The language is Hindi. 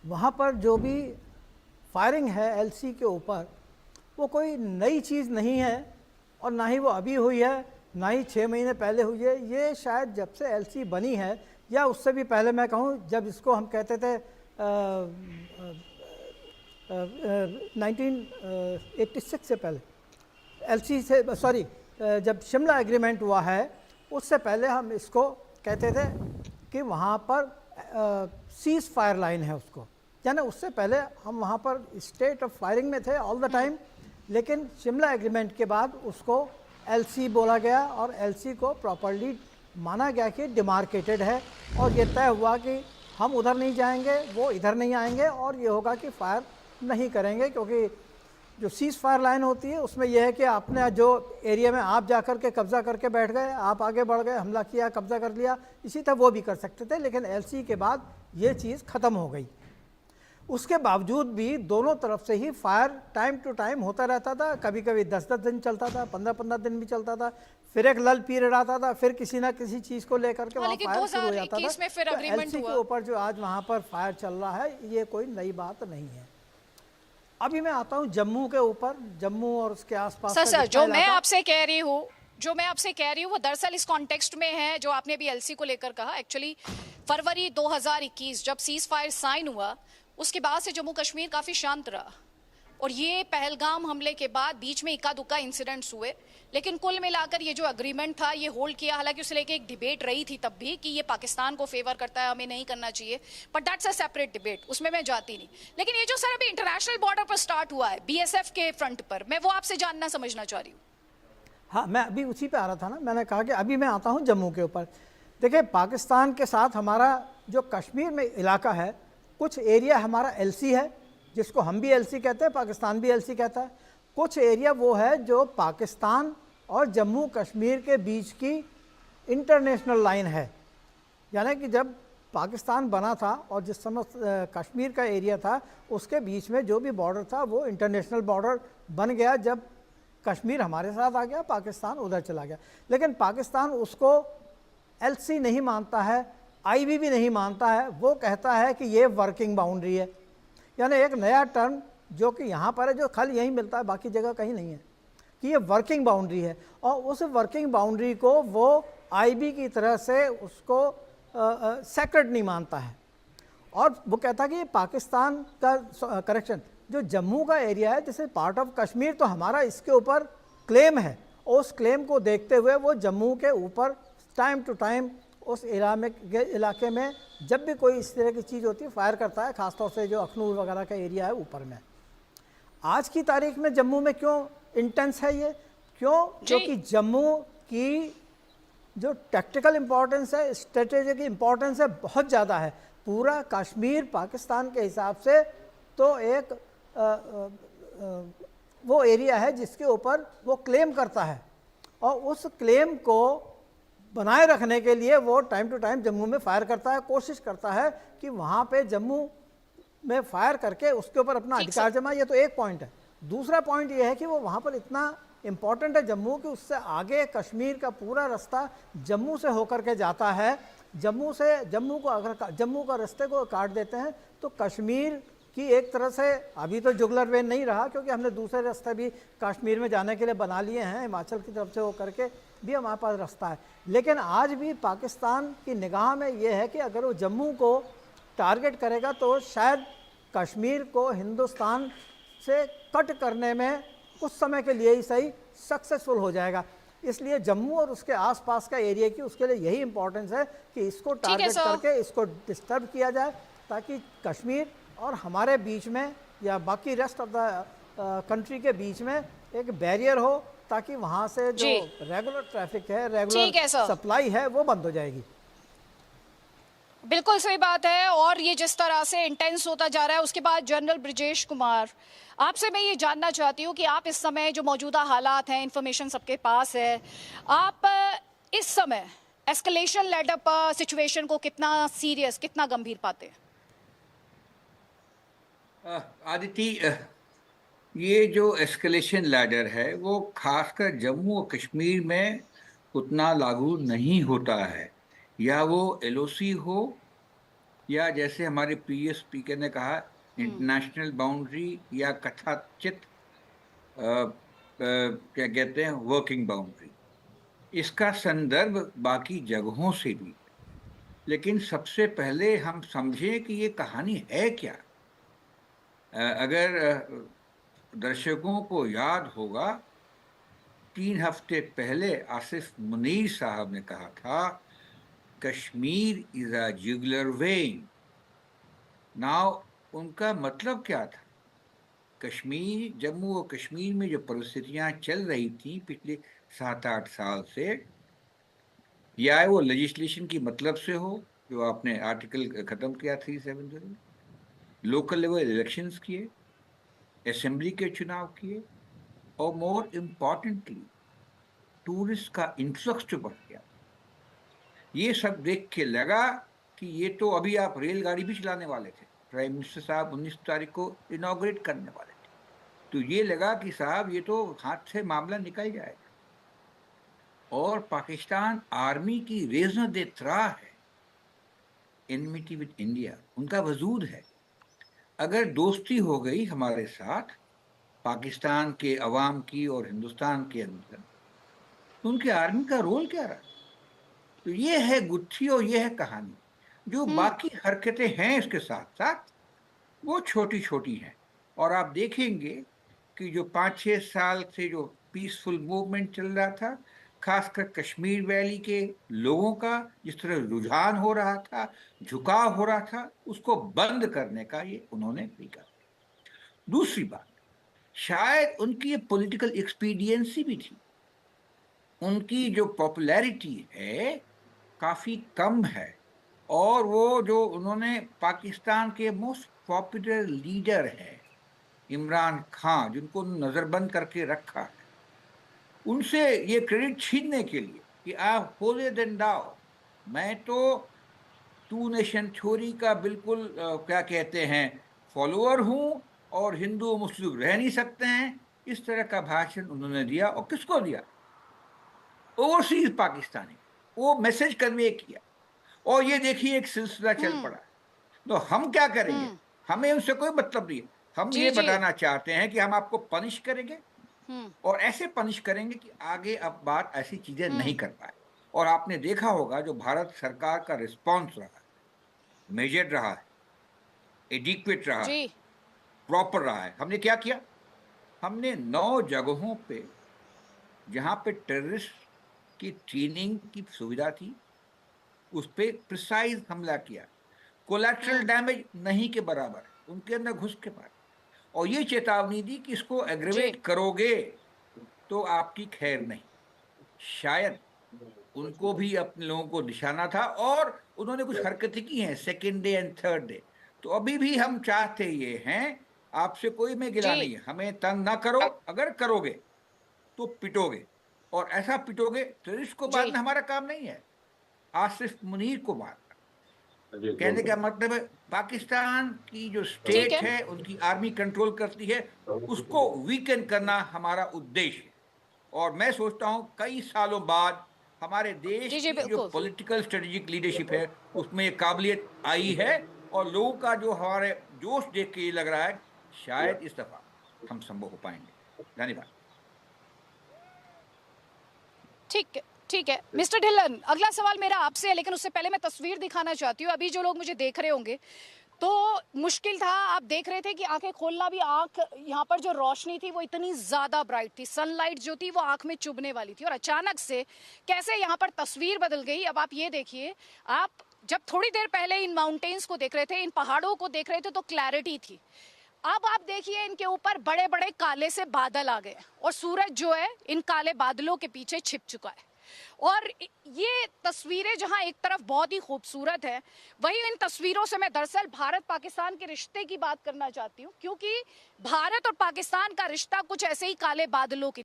वहाँ पर जो भी फायरिंग है एलसी के ऊपर, वो कोई नई चीज़ नहीं है और ना ही वो अभी हुई है, ना ही 6 महीने पहले हुई है। ये शायद जब से एलसी बनी है या उससे भी पहले मैं कहूँ, जब इसको हम कहते थे 1986 से पहले, एलसी से सॉरी, जब शिमला एग्रीमेंट हुआ है उससे पहले हम इसको कहते थे कि वहाँ पर सीज फायर लाइन है उसको, यानी उससे पहले हम वहाँ पर स्टेट ऑफ फायरिंग में थे ऑल द टाइम। लेकिन शिमला एग्रीमेंट के बाद उसको एलसी बोला गया और एलसी को प्रॉपरली माना गया कि डिमार्केटेड है, और ये तय हुआ कि हम उधर नहीं जाएंगे, वो इधर नहीं आएंगे, और ये होगा कि फायर नहीं करेंगे। क्योंकि जो सीज फायर लाइन होती है उसमें यह है कि आपने जो एरिया में आप जाकर के कब्जा करके बैठ गए, आप आगे बढ़ गए, हमला किया, कब्जा कर लिया, इसी तरह वो भी कर सकते थे। लेकिन एलसी के बाद ये चीज़ ख़त्म हो गई। उसके बावजूद भी दोनों तरफ से ही फायर टाइम टू टाइम होता रहता था। कभी कभी 10-10 दिन चलता था, 15-15 दिन भी चलता था, फिर एक लल पीरियड आता था, फिर किसी ना किसी चीज़ को लेकर के वहाँ फायर शुरू हो जाता था। में फिर तो अग्रीमेंट एलसी के हुआ। ऊपर जो आज वहाँ पर फायर चल रहा है, ये कोई नई बात नहीं है। अभी मैं आता हूँ जम्मू के ऊपर, जम्मू और उसके आसपास का सर, जितना जो मैं इलाका। आपसे कह रही हूँ, वो दरअसल इस कॉन्टेक्स्ट में है जो आपने भी एलसी को लेकर कहा। एक्चुअली फरवरी 2021 जब सीज फायर साइन हुआ, उसके बाद से जम्मू कश्मीर काफी शांत रहा, और ये पहलगाम हमले के बाद बीच में इक्का दुक्का इंसिडेंट्स हुए, लेकिन कुल मिलाकर ये जो अग्रीमेंट था ये होल्ड किया। हालांकि उसे लेके एक डिबेट रही थी तब भी कि ये पाकिस्तान को फेवर करता है, हमें नहीं करना चाहिए, but that's a separate debate, उसमें मैं जाती नहीं। लेकिन ये जो सर अभी इंटरनेशनल बॉर्डर पर स्टार्ट हुआ है बीएसएफ के फ्रंट पर, मैं वो आपसे जानना समझना चाह रही हूँ। हाँ, मैं अभी उसी पे आ रहा था ना, मैंने कहा कि अभी मैं आता हूँ जम्मू के ऊपर। देखिए, पाकिस्तान के साथ हमारा जो कश्मीर में इलाका है, कुछ एरिया हमारा एलसी है, जिसको हम भी एलसी कहते हैं, पाकिस्तान भी एलसी कहता है। कुछ एरिया वो है जो पाकिस्तान और जम्मू कश्मीर के बीच की इंटरनेशनल लाइन है। यानी कि जब पाकिस्तान बना था और जिस समय कश्मीर का एरिया था, उसके बीच में जो भी बॉर्डर था वो इंटरनेशनल बॉर्डर बन गया। जब कश्मीर हमारे साथ आ गया, पाकिस्तान उधर चला गया। लेकिन पाकिस्तान उसको एलसी नहीं मानता है, आईबी भी नहीं मानता है। वो कहता है कि ये वर्किंग बाउंड्री है, यानी एक नया टर्म जो कि यहाँ पर है, जो खाली यहीं मिलता है, बाकी जगह कहीं नहीं है, कि ये वर्किंग बाउंड्री है। और उस वर्किंग बाउंड्री को वो आईबी की तरह से उसको सेक्रेट नहीं मानता है। और वो कहता है कि ये पाकिस्तान का करेक्शन, जो जम्मू का एरिया है, जैसे पार्ट ऑफ कश्मीर, तो हमारा इसके ऊपर क्लेम है, और उस क्लेम को देखते हुए वो जम्मू के ऊपर टाइम टू टाइम उस इलाके में जब भी कोई इस तरह की चीज़ होती है फायर करता है, ख़ासतौर से जो अखनूर वगैरह का एरिया है ऊपर में। आज की तारीख में जम्मू में क्यों इंटेंस है ये? क्यों? क्योंकि जम्मू की जो टैक्टिकल इम्पोर्टेंस है, स्ट्रेटेजिक इम्पोर्टेंस है, बहुत ज़्यादा है। पूरा कश्मीर पाकिस्तान के हिसाब से तो एक वो एरिया है जिसके ऊपर वो क्लेम करता है, और उस क्लेम को बनाए रखने के लिए वो टाइम टू टाइम जम्मू में फायर करता है, कोशिश करता है कि वहाँ पे जम्मू में फायर करके उसके ऊपर अपना अधिकार जमाए। ये तो एक पॉइंट है। दूसरा पॉइंट ये है कि वो वहाँ पर इतना इम्पॉर्टेंट है जम्मू, कि उससे आगे कश्मीर का पूरा रास्ता जम्मू से होकर के जाता है। जम्मू को अगर जम्मू का रास्ते को काट देते हैं तो कश्मीर की एक तरह से, अभी तो जुगलर वेन नहीं रहा क्योंकि हमने दूसरे रास्ते भी कश्मीर में जाने के लिए बना लिए हैं, हिमाचल की तरफ से हो करके भी हमारे पास रास्ता है। लेकिन आज भी पाकिस्तान की निगाह में ये है कि अगर वो जम्मू को टारगेट करेगा तो शायद कश्मीर को हिंदुस्तान से कट करने में कुछ समय के लिए ही सही सक्सेसफुल हो जाएगा। इसलिए जम्मू और उसके आसपास का एरिया की उसके लिए यही इंपॉर्टेंस है कि इसको टारगेट करके इसको डिस्टर्ब किया जाए, ताकि कश्मीर और हमारे बीच में या बाकी रेस्ट ऑफ द कंट्री के बीच में एक बैरियर हो, ताकि वहाँ से जो रेगुलर ट्रैफिक है, रेगुलर सप्लाई है, वो बंद हो जाएगी। बिल्कुल सही बात है। और ये जिस तरह से इंटेंस होता जा रहा है, उसके बाद जनरल ब्रिजेश कुमार, आपसे मैं ये जानना चाहती हूँ कि आप इस समय जो मौजूदा हालात हैं, इंफॉर्मेशन सबके पास है, आप इस समय एस्केलेशन लेडअप सिचुएशन को कितना सीरियस, कितना गंभीर पाते हैं? आदिति, ये जो एस्केलेशन लैडर है वो खासकर जम्मू और कश्मीर में उतना लागू नहीं होता है, या वो एलओसी हो या जैसे हमारे पीएस स्पीकर ने कहा, इंटरनेशनल बाउंड्री या कथाचित क्या कहते हैं, वर्किंग बाउंड्री। इसका संदर्भ बाकी जगहों से भी, लेकिन सबसे पहले हम समझें कि ये कहानी है क्या। अगर दर्शकों को याद होगा, 3 हफ्ते पहले आसिफ मुनीर साहब ने कहा था, Kashmir is a jugular vein. Now उनका मतलब क्या था? कश्मीर, जम्मू और कश्मीर में जो परिस्थितियां चल रही थी पिछले 7-8 साल से, या वो लेजिस्लेशन की मतलब से हो, जो आपने आर्टिकल खत्म किया 370, लोकल लेवल इलेक्शंस किए, असेंबली के चुनाव किए, और मोर इम्पॉर्टेंटली टूरिस्ट का इन्फ्लक्स जो बढ़ गया, ये सब देख के लगा कि ये तो अभी आप रेलगाड़ी भी चलाने वाले थे। प्राइम मिनिस्टर साहब 19 तारीख को इनॉग्रेट करने वाले थे, तो ये लगा कि साहब ये तो हाथ से मामला निकल जाएगा। और पाकिस्तान आर्मी की रेज़ दे त्रा है, एनमिटी विद इंडिया उनका वजूद है। अगर दोस्ती हो गई हमारे साथ पाकिस्तान के अवाम की और हिंदुस्तान के अंदर, तो उनके आर्मी का रोल क्या रहा? तो ये है गुत्थी और ये है कहानी। जो बाकी हरकतें हैं इसके साथ साथ, वो छोटी छोटी हैं। और आप देखेंगे कि जो 5-6 साल से जो पीसफुल मूवमेंट चल रहा था, खासकर कश्मीर वैली के लोगों का जिस तरह रुझान हो रहा था, झुकाव हो रहा था, उसको बंद करने का ये उन्होंने तरीका। दूसरी बात, शायद उनकी पॉलिटिकल एक्सपीडियंसी भी थी। उनकी जो पॉपुलैरिटी है काफी कम है, और वो जो उन्होंने पाकिस्तान के मोस्ट पॉपुलर लीडर है इमरान खान, जिनको नजरबंद करके रखा है, उनसे ये क्रेडिट छीनने के लिए कि आप होले दिन डाओ, मैं तो टू नेशन थ्योरी का बिल्कुल क्या कहते हैं फॉलोअर हूं, और हिंदू मुस्लिम रह नहीं सकते हैं, इस तरह का भाषण उन्होंने दिया। और किसको दिया? ओवरसीज पाकिस्तानी, वो मैसेज कन्वे किया। और ये देखिए एक सिलसिला चल पड़ा। तो हम क्या करेंगे? हमें उनसे कोई मतलब नहीं है। हम जी ये जी। बताना चाहते हैं कि हम आपको पनिश करेंगे, और ऐसे पनिश करेंगे कि आगे अब बात ऐसी चीजें नहीं कर पाए। और आपने देखा होगा जो भारत सरकार का रिस्पॉन्स रहा है, मेजर्ड रहा है, एडिक्वेट रहा है, जी प्रॉपर रहा है। हमने क्या किया? हमने 9 जगहों पे जहां पे टेररिस्ट की ट्रेनिंग की सुविधा थी, उस पर प्रिसाइज हमला किया। कोलैटरल डैमेज नहीं के बराबर, उनके अंदर घुस के मार, और ये चेतावनी दी कि इसको जी एग्रेवेट करोगे तो आपकी खैर नहीं। शायद उनको भी अपने लोगों को निशाना था, और उन्होंने कुछ हरकतें की हैं second day and third day. तो अभी भी हम चाहते ये हैं, आपसे कोई में गिला जी नहीं है, हमें तंग ना करो। अगर करोगे तो पिटोगे, और ऐसा पिटोगे, टेररिस्ट को जी। मारना हमारा काम नहीं है, आसिफ मुनीर को मारना। कहने का मतलब है पाकिस्तान की जो ठीक स्टेट है। है, उनकी आर्मी कंट्रोल करती है, उसको वीकन करना हमारा उद्देश्य है। और मैं सोचता हूं कई सालों बाद हमारे देश जी जी की जो बिल्कुल। पॉलिटिकल स्ट्रेटेजिक लीडरशिप है, उसमें ये काबिलियत आई है। और लोगों का जो हमारे जोश देख के ये लग रहा है शायद इस दफा हम संभव हो पाएंगे। धन्यवाद। ठीक है मिस्टर ढिल्लन, अगला सवाल मेरा आपसे है, लेकिन उससे पहले मैं तस्वीर दिखाना चाहती हूँ। अभी जो लोग मुझे देख रहे होंगे, तो मुश्किल था, आप देख रहे थे कि आंखें खोलना भी, आंख, यहाँ पर जो रोशनी थी वो इतनी ज्यादा ब्राइट थी, सनलाइट जो थी वो आंख में चुभने वाली थी, और अचानक से कैसे यहाँ पर तस्वीर बदल गई। अब आप ये देखिए, आप जब थोड़ी देर पहले इन माउंटेन्स को देख रहे थे, इन पहाड़ों को देख रहे थे, तो क्लैरिटी थी। अब आप देखिए इनके ऊपर बड़े बड़े काले से बादल आ गए, और सूरज जो है इन काले बादलों के पीछे छिप चुका है। और ये तस्वीरें जहां एक तरफ बहुत ही खूबसूरत है, वहीं इन तस्वीरों से मैं दरअसल भारत पाकिस्तान के रिश्ते की बात करना चाहती हूँ, क्योंकि भारत और पाकिस्तान का रिश्ता कुछ ऐसे ही काले बादलों की